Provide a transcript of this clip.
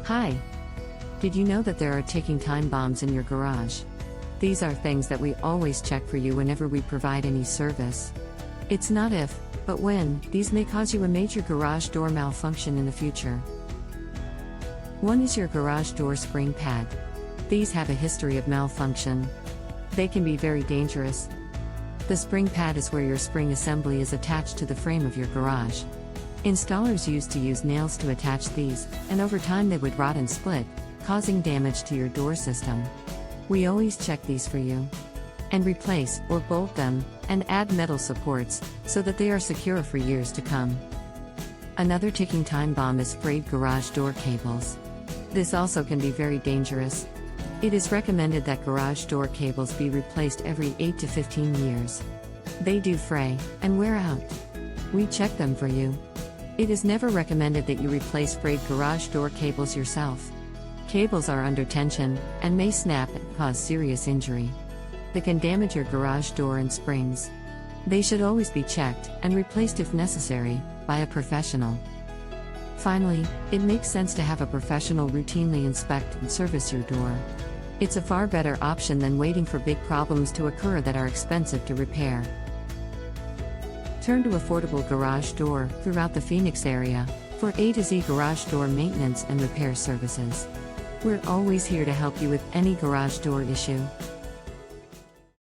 Hi! Did you know that there are ticking time bombs in your garage? These are things that we always check for you whenever we provide any service. It's not if, but when, these may cause you a major garage door malfunction in the future. One is your garage door spring pad. These have a history of malfunction. They can be very dangerous. The spring pad is where your spring assembly is attached to the frame of your garage. Installers used to use nails to attach these, and over time they would rot and split, causing damage to your door system. We always check these for you. And replace, or bolt them, and add metal supports, so that they are secure for years to come. Another ticking time bomb is frayed garage door cables. This also can be very dangerous. It is recommended that garage door cables be replaced every 8 to 15 years. They do fray, and wear out. We check them for you. It is never recommended that you replace frayed garage door cables yourself. Cables are under tension, and may snap and cause serious injury. They can damage your garage door and springs. They should always be checked, and replaced if necessary, by a professional. Finally, it makes sense to have a professional routinely inspect and service your door. It's a far better option than waiting for big problems to occur that are expensive to repair. Turn to Affordable Garage Door throughout the Phoenix area for A to Z garage door maintenance and repair services. We're always here to help you with any garage door issue.